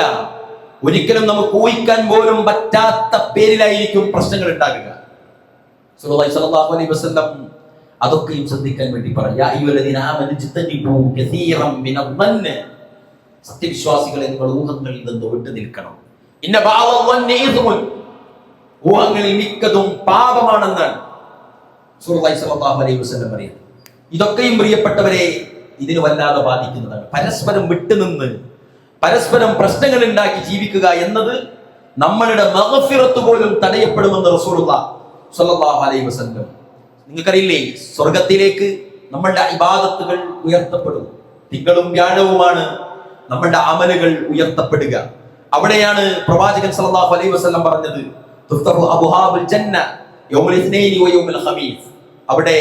ഒരിക്കലും നമുക്ക് ഊഹിക്കാൻ പോലും പറ്റാത്ത പേരിലായിരിക്കും പ്രശ്നങ്ങൾ ഉണ്ടാകുക. റസൂലുള്ളാഹി സ്വല്ലല്ലാഹു അലൈഹി വസല്ലം അതൊക്കെയും ശ്രദ്ധിക്കാൻ വേണ്ടി പറയാ, സത്യവിശ്വാസികളെ നിങ്ങൾ ഊഹങ്ങളിൽ നിന്ന് വിട്ടു നിൽക്കണം. ഊഹങ്ങളിൽ മിക്കതും പാപമാണെന്നാണ് റസൂലുള്ളാഹി സ്വല്ലല്ലാഹു അലൈഹി വസല്ലം പറയുന്നത്. ഇതൊക്കെയും പ്രിയപ്പെട്ടവരെ ഇതിന് വല്ലാതെ ബാധിക്കുന്നതാണ്. പരസ്പരം വിട്ടുനിന്ന് പരസ്പരം പ്രശ്നങ്ങൾ ഉണ്ടാക്കി ജീവിക്കുക എന്നത് നമ്മളുടെ മഗ്ഫിറത്ത് പോലും തടയപ്പെടുമെന്ന് റസൂലുള്ളാഹി സ്വല്ലല്ലാഹു അലൈഹി വസല്ലം. നിങ്ങൾക്കറിയില്ലേ, സ്വർഗത്തിലേക്ക് നമ്മളുടെ ഇബാദത്തുകൾ ഉയർത്തപ്പെടും. തിങ്കളും വ്യാഴവുമാണ് നമ്മളുടെ അമലുകൾ ഉയർത്തപ്പെടുക. അവിടെയാണ് പ്രവാചകൻ സല്ലല്ലാഹു അലൈഹി വസല്ലം പറഞ്ഞത്, തുഫ്തഹു അബ്വാബുൽ ജന്ന യൗമുൽ ഇത്നൈനി വ യൗമുൽ ഖമീസ്. അവിടെ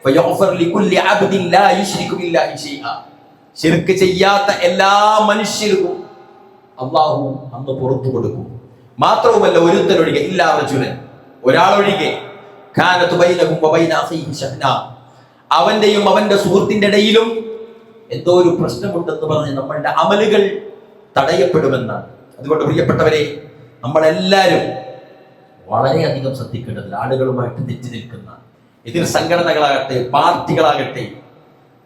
ഫയഗ്ഫർ ലികുല്ലി അബ്ദിൻ ലാ യുശ്രികു ബില്ലാഹി ശൈഅ, ശിർക്ക് ചെയ്യാത്ത എല്ലാ മനുഷ്യർക്കും അല്ലാഹു അന്ന് പുറത്തു കൊടുക്കും. മാത്രവുമല്ല, ഒരുത്തനൊഴികെ, ഇല്ലാ റജുലൻ, ഒരാളൊഴികെ, കാനതു ബൈനഹും വബൈന അഖീഹി ശഹ്ന, അവന്റെയും അവന്റെ സുഹൃത്തിന്റെ ഇടയിലും എന്തോ ഒരു പ്രശ്നമുണ്ടെന്ന് പറഞ്ഞ് നമ്മളുടെ അമലുകൾ തടയപ്പെടുമെന്നാണ്. അതുകൊണ്ട് പ്രിയപ്പെട്ടവരെ, നമ്മളെല്ലാവരും വളരെയധികം ശ്രദ്ധിക്കേണ്ടത്, ആളുകളുമായിട്ട് തെറ്റി നിൽക്കുന്ന എതിർ സംഘടനകളാകട്ടെ പാർട്ടികളാകട്ടെ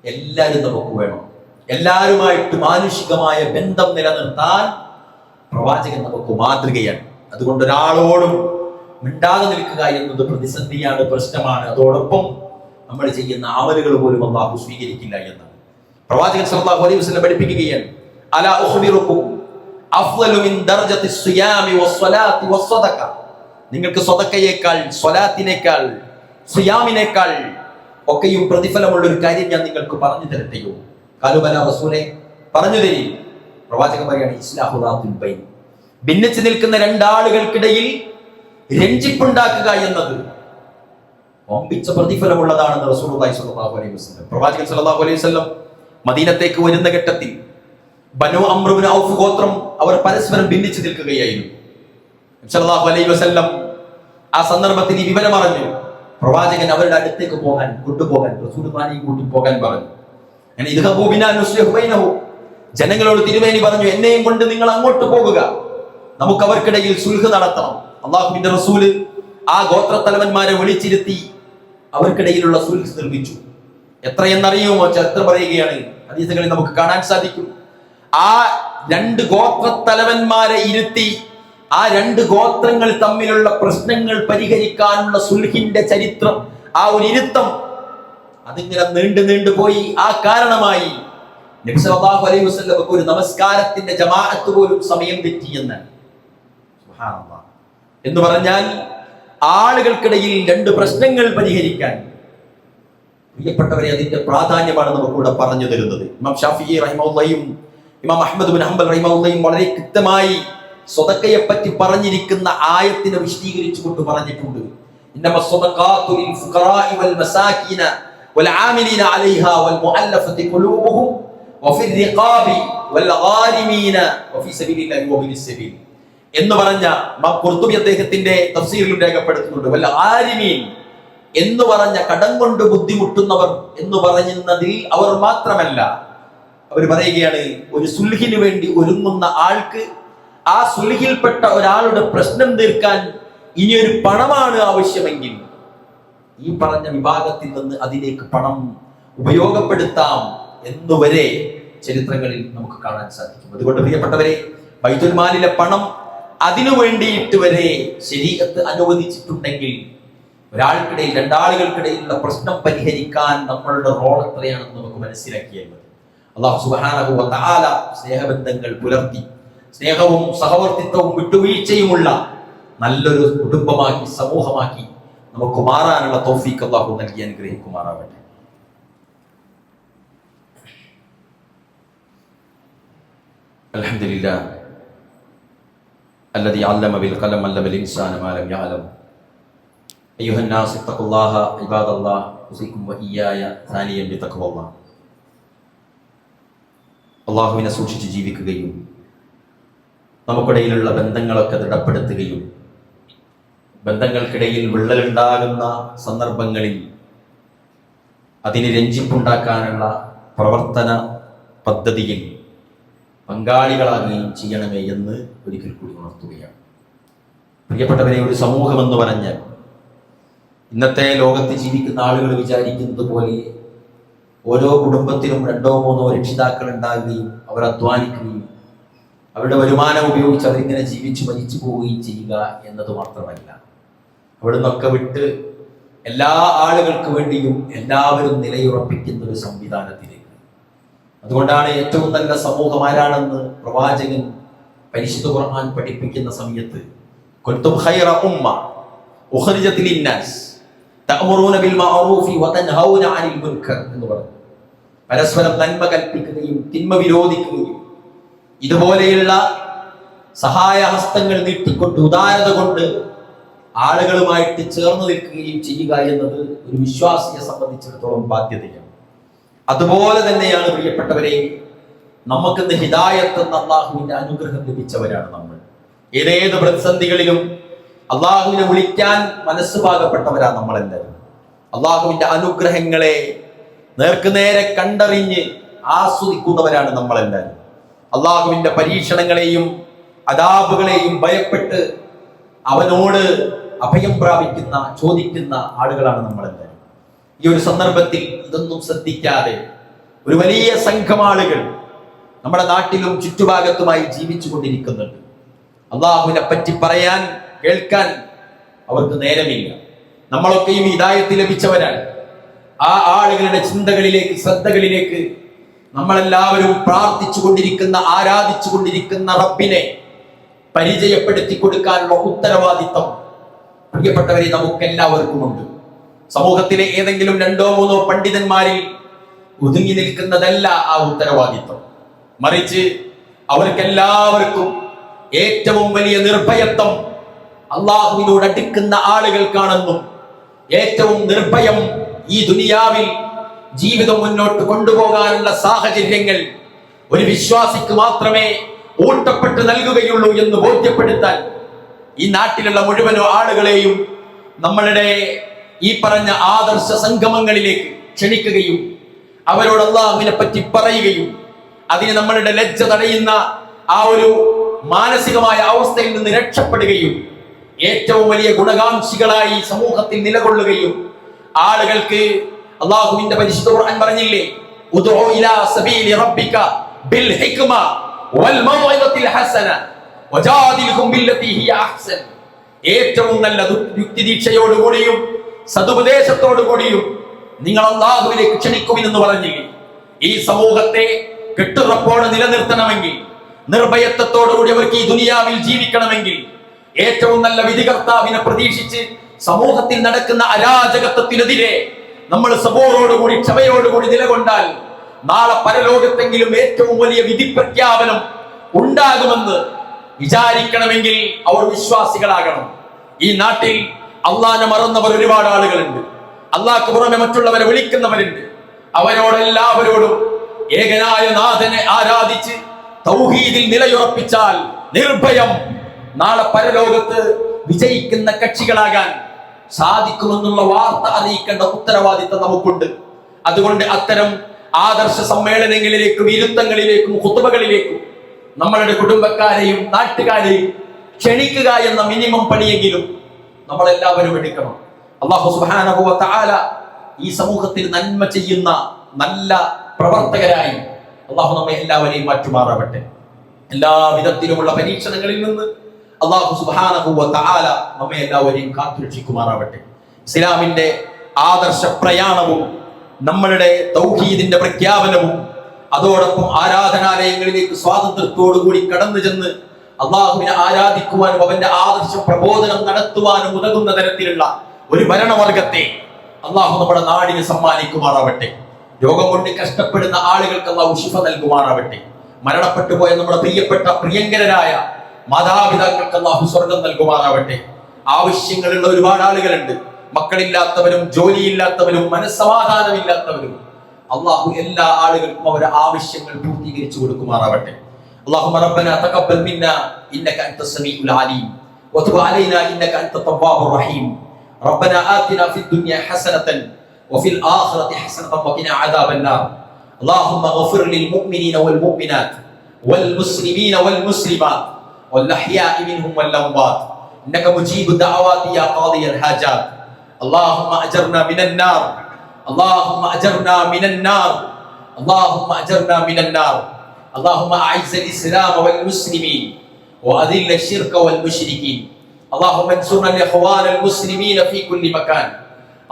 എല്ലാവരും നമുക്ക് വേണം. എല്ലാവരുമായിട്ട് മാനുഷികമായ ബന്ധം നിലനിർത്താൻ പ്രവാചകൻ നമുക്ക് മാതൃകയാണ്. അതുകൊണ്ട് ഒരാളോടും മിണ്ടാതെ നിൽക്കുക എന്നത് പ്രതിസന്ധിയാണ്, പ്രശ്നമാണ്. അതോടൊപ്പം നമ്മൾ ചെയ്യുന്ന അമലുകൾ പോലും അല്ലാഹു സ്വീകരിക്കില്ല എന്നാണ് പ്രവാചകൻ സല്ലല്ലാഹു അലൈഹി വസല്ലം പഠിപ്പിക്കുകയാണ്. അലാ ഉഖ്ബിറുക്കും അഫ്ളലു മിൻ ദർജത്തി സിയാമി വസ്സലാത്തി വസ്സദഖ, നിങ്ങൾക്ക് സ്വതക്കയേക്കാൾ, സ്വലാത്തിനേക്കാൾ, സിയാമിനേക്കാൾ ഒക്കെയും പ്രതിഫലമുള്ള ഒരു കാര്യം ഞാൻ നിങ്ങൾക്ക് പറഞ്ഞു തരട്ടെയോ? കാലുബല റസൂലെ പറഞ്ഞു തരി. പ്രവാചകൻ പറയാണ് ഇസ്ലാഹു ദാത്തുൽ ബൈൻ, ഭിന്നിച്ചു നിൽക്കുന്ന രണ്ടാളുകൾക്കിടയിൽ രഞ്ജിപ്പുണ്ടാക്കുക എന്നത് വമ്പിച്ച പ്രതിഫലമുള്ളതാണെന്ന് റസൂലുള്ളാഹി സ്വല്ലല്ലാഹു അലൈഹി വസല്ലം. പ്രവാചകൻ സ്വല്ലല്ലാഹു അലൈഹി വസല്ലം മദീനത്തേക്ക് വരുന്ന ഘട്ടത്തിൽ ബനു അംർ ഇബ്നു ഔഫ് ഗോത്രം അവർ പരസ്പരം ഭിന്നിച്ചു നിൽക്കുകയായിരുന്നു. സ്വല്ലല്ലാഹു അലൈഹി വസല്ലം ആ സന്ദർഭത്തിൽ ഈ വിവരം അറിഞ്ഞു. പ്രവാചകൻ അവരുടെ അടുത്തേക്ക് കൊണ്ടുപോകാൻ റസൂലുള്ളാഹിയെ കൊണ്ടുപോകാൻ പറഞ്ഞു. അങ്ങനെ ഇദ്ഹബൂ ബിനാ നുസ്ലിഹു ബൈനഹു, ജനങ്ങളോട് തിരുമേനി പറഞ്ഞു, എന്നെയും കൊണ്ട് നിങ്ങൾ അങ്ങോട്ട് പോകുക, നമുക്ക് അവർക്കിടയിൽ സുൽഹ് നടത്തണം. അല്ലാഹുവിന്റെ റസൂല് ആ ഗോത്രത്തലവന്മാരെ വിളിച്ചിരുത്തി അവർക്കിടയിലുള്ള സുൽഹ് നിർമ്മിച്ചു. എത്രയെന്നറിയുമോ? ചരിത്രം പറയുകയാണ്, ഹദീസുകളിൽ നമുക്ക് കാണാൻ സാധിക്കും. ആ രണ്ട് ഗോത്രത്തലവന്മാരെ ഇരുത്തി ആ രണ്ട് ഗോത്രങ്ങൾ തമ്മിലുള്ള പ്രശ്നങ്ങൾ പരിഹരിക്കാനുള്ള സുൽഹിന്റെ ചരിത്രം, ആ ഒരു ഇരുത്തം അതിങ്ങനെ നീണ്ടു പോയി. ആ കാരണമായി നബി സല്ലല്ലാഹു അലൈഹി വസല്ലമക്ക് ഒരു നമസ്കാരത്തിന്റെ ജമാഅത്ത് പോലും സമയം തെറ്റിയെന്ന്. സുബ്ഹാനല്ലാഹ്. എന്ന് പറഞ്ഞാൽ ആളുകൾക്കിടയിൽ രണ്ട് പ്രശ്നങ്ങൾ പരിഹരിക്കാൻ, പ്രിയപ്പെട്ടവരെ, അതിന്റെ പ്രാധാന്യമാണ് നമുക്കിവിടെ പറഞ്ഞു തരുന്നത്. ഇമാം ഷാഫിഈ റഹിമഹുല്ലാഹും ഇമാം അഹ്മദ് ബിൻ ഹംബൽ റഹിമഹുല്ലാഹും വളരെ കൃത്യമായി സ്വതക്കയെ പറ്റി പറഞ്ഞിരിക്കുന്ന ആയത്തിനെ വിശദീകരിച്ചുകൊണ്ട് പറഞ്ഞിട്ടുണ്ട്. ഇന്നമസ് സ്വദഖാതു ലിൽ ഫുഖറാഇ വൽ മസാകിന വൽ ആമിലീന അലൈഹാ വൽ മുഅല്ലഫതി ഖുലൂബുഹും വഫിർ റിഖാബി വൽ ഗാരിമീന വഫി സബീലില്ലാഹി വബിനിസ് സബീൽ എന്ന് പറഞ്ഞ ഇമാം ഖുർതുബി അദ്ദേഹത്തിന്റെ തഫ്സീറിൽ രേഖപ്പെടുത്തുന്നുണ്ട്. വൽ ആരിമീൻ എന്ന് പറഞ്ഞ കടം കൊണ്ട് ബുദ്ധിമുട്ടുന്നവർ എന്ന് പറയുന്നതിൽ അവർ മാത്രമല്ല, അവർ പറയുകയാണ്, ഒരു സുൽഹിന് വേണ്ടി ഒരുങ്ങുന്ന ആൾക്ക് ആ സുൽഹിൽപ്പെട്ട ഒരാളുടെ പ്രശ്നം തീർക്കാൻ ഇനിയൊരു പണമാണ് ആവശ്യമെങ്കിൽ ഈ പറഞ്ഞ വിഭാഗത്തിൽ നിന്ന് അതിലേക്ക് പണം ഉപയോഗപ്പെടുത്താം എന്നുവരെ ചരിത്രങ്ങളിൽ നമുക്ക് കാണാൻ സാധിക്കും. അതുകൊണ്ട് പ്രിയപ്പെട്ടവരെ, ബൈത്തുൽ മാലിലെ പണം അതിനു വേണ്ടിയിട്ട് വരെ ശരീഅത്ത് അനുവദിച്ചിട്ടുണ്ടെങ്കിൽ ഒരാൾക്കിടയിൽ രണ്ടാളുകൾക്കിടയിലുള്ള പ്രശ്നം പരിഹരിക്കാൻ നമ്മളുടെ റോൾ എത്രയാണെന്ന് നമുക്ക് മനസ്സിലാക്കിയാൽ മതി. അല്ലാഹു സുബ്ഹാനഹു വ തആല സ്നേഹബന്ധങ്ങൾ പുലർത്തി സ്നേഹവും സഹവർത്തിത്വവും വിട്ടുവീഴ്ചയുമുള്ള നല്ലൊരു കുടുംബമാക്കി സമൂഹമാക്കി നമുക്ക് മാറാനുള്ള തൗഫീഖ് അല്ലാഹു നൽകി അനുഗ്രഹിക്കുമാറാവട്ടെ. അൽഹംദുലില്ലാഹ് الذي علم بالقلم علم الإنسان ما لم يعلم أيها الناس اتقوا الله عباد الله أوصيكم وإياي ثانيا بتقوى الله. അല്ലാഹുവിനെ സൂക്ഷിച്ച് ജീവിക്കുകയും നമുക്കിടയിലുള്ള ബന്ധങ്ങളൊക്കെ ദൃഢപ്പെടുത്തുകയും ബന്ധങ്ങൾക്കിടയിൽ വിള്ളലുണ്ടാകുന്ന സന്ദർഭങ്ങളിൽ അതിന് രഞ്ജിപ്പുണ്ടാക്കാനുള്ള പ്രവർത്തന പദ്ധതിയിൽ പങ്കാളികളാകുകയും ചെയ്യണമേ എന്ന് ഒരിക്കൽ കൂടി ഉണർത്തുകയാണ്. പ്രിയപ്പെട്ടവരെ, ഒരു സമൂഹം എന്ന് പറഞ്ഞാൽ ഇന്നത്തെ ലോകത്ത് ജീവിക്കുന്ന ആളുകൾ വിചാരിക്കുന്നത് പോലെ ഓരോ കുടുംബത്തിലും 2-3 രക്ഷിതാക്കൾ ഉണ്ടാകുകയും അവർ അധ്വാനിക്കുകയും അവരുടെ വരുമാനം ഉപയോഗിച്ച് അവരിങ്ങനെ ജീവിച്ചു മരിച്ചു പോവുകയും ചെയ്യുക എന്നത് മാത്രമല്ല. അവിടെ നിന്നൊക്കെ വിട്ട് എല്ലാ ആളുകൾക്ക് വേണ്ടിയും എല്ലാവരും നിലയുറപ്പിക്കുന്ന ഒരു സംവിധാനത്തിലേക്ക്. അതുകൊണ്ടാണ് ഏറ്റവും നല്ല സമൂഹം ആരാണെന്ന് പ്രവാചകൻ പരിശുദ്ധ ഖുർആൻ പഠിപ്പിക്കുന്ന സമയത്ത് കുൻതും ഖൈറ ഉമ്മ ഉഖ്രിജത് ലിന്നാസ് തഅമുറൂന ബിൽ മഅറൂഫി വതൻഹൗന അനിൽ മുൻകർ എന്ന് പറഞ്ഞു. പരസ്പരം നന്മ കൽപ്പിക്കുകയും തിന്മ വിരോധിക്കുകയും ഇതുപോലെയുള്ള സഹായഹസ്തങ്ങൾ നീട്ടിക്കൊണ്ട് ഉദാരത കൊണ്ട് ആളുകളുമായിട്ട് ചേർന്ന് നിൽക്കുകയും ചെയ്യുക എന്നത് ഒരു വിശ്വാസിയെ സംബന്ധിച്ചിടത്തോളം ബാധ്യതയാണ്. അതുപോലെ തന്നെയാണ് പ്രിയപ്പെട്ടവരെ, നമുക്കിന്ന് ഹിദായത്ത് എന്ന അള്ളാഹുവിന്റെ അനുഗ്രഹം ലഭിച്ചവരാണ് നമ്മൾ. ഏതേത് പ്രതിസന്ധികളിലും അള്ളാഹുവിനെ വിളിക്കാൻ മനസ്സ് പാകപ്പെട്ടവരാണ് നമ്മളെല്ലാവരും. അള്ളാഹുവിന്റെ അനുഗ്രഹങ്ങളെ നേർക്കുനേരെ കണ്ടറിഞ്ഞ് ആസ്വദിക്കുന്നവരാണ് നമ്മളെല്ലാവരും. അള്ളാഹുവിന്റെ പരീക്ഷണങ്ങളെയും അദാബുകളെയും ഭയപ്പെട്ട് അവനോട് അഭയം പ്രാപിക്കുന്ന ചോദിക്കുന്ന ആളുകളാണ് നമ്മളെല്ലാവരും. ഈ ഒരു സന്ദർഭത്തിൽ ഇതൊന്നും ശ്രദ്ധിക്കാതെ ഒരു വലിയ സംഘം ആളുകൾ നമ്മുടെ നാട്ടിലും ചുറ്റുഭാഗത്തുമായി ജീവിച്ചു കൊണ്ടിരിക്കുന്നുണ്ട്. അള്ളാഹുവിനെ പറ്റി പറയാൻ കേൾക്കാൻ അവർക്ക് നേരമില്ല. നമ്മളൊക്കെയും ഹിദായത്ത് ലഭിച്ചവരാണ്. ആ ആളുകളുടെ ചിന്തകളിലേക്ക് ശ്രദ്ധകളിലേക്ക് നമ്മളെല്ലാവരും പ്രാർത്ഥിച്ചു കൊണ്ടിരിക്കുന്ന ആരാധിച്ചു കൊണ്ടിരിക്കുന്ന റബ്ബിനെ പരിചയപ്പെടുത്തി കൊടുക്കാനുള്ള ഉത്തരവാദിത്വം പ്രിയപ്പെട്ടവരെ നമുക്കെല്ലാവർക്കും ഉണ്ട്. സമൂഹത്തിലെ ഏതെങ്കിലും 2-3 പണ്ഡിതന്മാരിൽ ഒതുങ്ങി നിൽക്കുന്നതല്ല ആ ഉത്തരവാദിത്വം. മറിച്ച് അവർക്കെല്ലാവർക്കും ഏറ്റവും വലിയ നിർഭയത്വം അള്ളാഹുവിനോട് അടുക്കുന്ന ആളുകൾക്കാണെന്നും ഏറ്റവും നിർഭയം ഈ ദുനിയാവിൽ ജീവിതം മുന്നോട്ട് കൊണ്ടുപോകാനുള്ള സാഹചര്യങ്ങൾ ഒരു വിശ്വാസിക്ക് മാത്രമേ ഊട്ടപ്പെട്ട് നൽകുകയുള്ളൂ എന്ന് ബോധ്യപ്പെടുത്താൻ ഈ നാട്ടിലുള്ള മുഴുവൻ ആളുകളെയും നമ്മളുടെ ഈ പറഞ്ഞ ആദർശ സംഗമങ്ങളിലേക്ക് ക്ഷണിക്കുകയും അവരോട് അള്ളാഹുവിനെ പറ്റി പറയുകയും അതിന് നമ്മളുടെ ലജ്ജ തടയുന്ന ആ ഒരു മാനസികമായ അവസ്ഥയിൽ നിന്ന് രക്ഷപ്പെടുകയും ഏറ്റവും വലിയ ഗുണകാംക്ഷികളായി സമൂഹത്തിൽ നിലകൊള്ളുകയും ആളുകൾക്ക് അള്ളാഹുവിന്റെ പരിശുദ്ധ ഖുർആൻ പറഞ്ഞില്ലേ, ഉദ്ഉ ഇലാ സബീലി റബ്ബിക ബിൽ ഹിക്മ വൽ മൗഇദത്തിൽ ഹസന വജാദിൽഹും ബില്ലതി ഹിയ അഹ്സൻ. ഏറ്റവും നല്ല യുക്തിദീക്ഷയോടുകൂടിയും സതുപദേശത്തോടുകൂടിയും നിങ്ങൾ അള്ളാഹുവിലേക്ക് ക്ഷണിക്കുമെന്ന് പറഞ്ഞില്ലേ. ഈ സമൂഹത്തെ കെട്ടുറപ്പോടെ നിലനിർത്തണമെങ്കിൽ, നിർഭയത്വത്തോടുകൂടി അവർക്ക് ഈ ദുനിയാവിൽ ജീവിക്കണമെങ്കിൽ, ഏറ്റവും നല്ല വിധികർത്താവിനെ പ്രതീക്ഷിച്ച് സമൂഹത്തിൽ നടക്കുന്ന അരാജകത്വത്തിനെതിരെ നമ്മൾ സബൂറോടുകൂടി ക്ഷമയോടുകൂടി നിലകൊണ്ടാൽ നാളെ പരലോകത്തെങ്കിലും ഏറ്റവും വലിയ വിധി പ്രഖ്യാപനം ഉണ്ടാകുമെന്ന് വിചാരിക്കണമെങ്കിൽ അവർ വിശ്വാസികളാകണം. ഈ നാട്ടിൽ അള്ളാഹനെ മറന്നവർ ഒരുപാട് ആളുകളുണ്ട്. അള്ളാഹ്ക്ക് പുറമെ മറ്റുള്ളവരെ വിളിക്കുന്നവരുണ്ട്. അവരോടെല്ലാവരോടും ഏകനായ നാഥനെ ആരാധിച്ച് തൗഹീദിൽ നിലയുറപ്പിച്ചാൽ നിർഭയം നാളെ പരലോകത്ത് വിജയിക്കുന്ന കക്ഷികളാകാൻ സാധിക്കുമെന്നുള്ള വാർത്ത അറിയിക്കേണ്ട ഉത്തരവാദിത്തം നമുക്കുണ്ട്. അതുകൊണ്ട് അത്തരം ആദർശ സമ്മേളനങ്ങളിലേക്കും ഇരുത്തങ്ങളിലേക്കും ഖുതുബകളിലേക്കും നമ്മളുടെ കുടുംബക്കാരെയും നാട്ടുകാരെയും ക്ഷണിക്കുക എന്ന മിനിമം പണിയെങ്കിലും നമ്മളെല്ലാവരും എടുക്കണം. അല്ലാഹു സുബ്ഹാനഹു വ തആല ഈ സമൂഹത്തിൽ നന്മ ചെയ്യുന്ന നല്ല പ്രവർത്തകരായി അല്ലാഹു നമ്മെ എല്ലാവരെയും മാറ്റുമാറാവട്ടെ. എല്ലാ വിധത്തിലുമുള്ള പരീക്ഷണങ്ങളിൽ നിന്ന് അല്ലാഹു സുബ്ഹാനഹു വ തആല നമ്മെ എല്ലാവരെയും കാത്തുരക്ഷിക്കുമാറാവട്ടെ. ഇസ്ലാമിന്റെ ആദർശ പ്രയാണവും നമ്മളുടെ തൗഹീദിന്റെ പ്രഖ്യാപനവും അതോടൊപ്പം ആരാധനാലയങ്ങളിലേക്ക് സ്വാതന്ത്ര്യത്തോടുകൂടി കടന്നു ചെന്ന് അള്ളാഹുവിനെ ആരാധിക്കുവാനും അവന്റെ ആദർശ പ്രബോധനം നടത്തുവാനും ഉതകുന്ന തരത്തിലുള്ള ഒരു ഭരണവർഗത്തെ അള്ളാഹു നമ്മുടെ നാടിന് സമ്മാനിക്കുമാറാവട്ടെ. രോഗം കൊണ്ട് കഷ്ടപ്പെടുന്ന ആളുകൾക്ക് അള്ളാഹു ശിഫ നൽകുമാറാവട്ടെ. മരണപ്പെട്ടു പോയ നമ്മുടെ പ്രിയപ്പെട്ട പ്രിയങ്കരരായ മാതാപിതാക്കൾക്ക് അള്ളാഹു സ്വർഗം നൽകുമാറാവട്ടെ. ആവശ്യങ്ങളുള്ള ഒരുപാട് ആളുകളുണ്ട്. മക്കളില്ലാത്തവരും ജോലിയില്ലാത്തവരും മനസ്സമാധാനമില്ലാത്തവരും അള്ളാഹു എല്ലാ ആളുകൾക്കും അവരുടെ ആവശ്യങ്ങൾ പൂർത്തീകരിച്ചു കൊടുക്കുമാറാവട്ടെ. اللهم ربنا تقبل منا انك انت السميع العليم وتب علينا انك انت التواب الرحيم. ربنا آتنا في الدنيا حسنة وفي الآخرة حسنة وقنا عذاب النار. اللهم اغفر للمؤمنين والمؤمنات والمسلمين والمسلمات والأحياء منهم والأموات إنك مجيب الدعوات يا قاضي الحاجات. اللهم أجرنا من النار، اللهم أجرنا من النار، اللهم أجرنا من النار. اللهم أعز الإسلام والمسلمين وأذل الشرك والمشركين. اللهم انصرنا الإخوان المسلمين في كل مكان.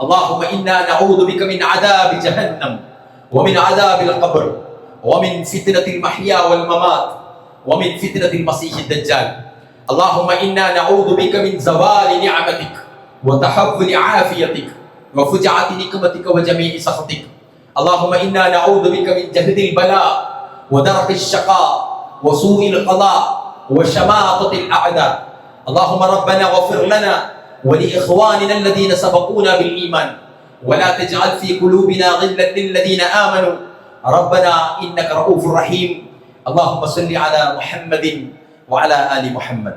اللهم إنا نعوذ بك من عذاب جهنم ومن عذاب القبر ومن فتنة المحيا والممات ومن فتنة المسيح الدجال. اللهم إنا نعوذ بك من زوال نعمتك وتحول عافيتك وفجعة نقمتك وجميع سخطك. اللهم إنا نعوذ بك من جهد البلاء ودرك الشقاء وسوء القضاء وشماتة الأعداء. اللهم ربنا اغفر لنا ولإخواننا الذين سبقونا بالإيمان ولا تجعل في قلوبنا غلا للذين آمنوا ربنا إنك رؤوف رحيم. اللهم صل على محمد وعلى آل محمد.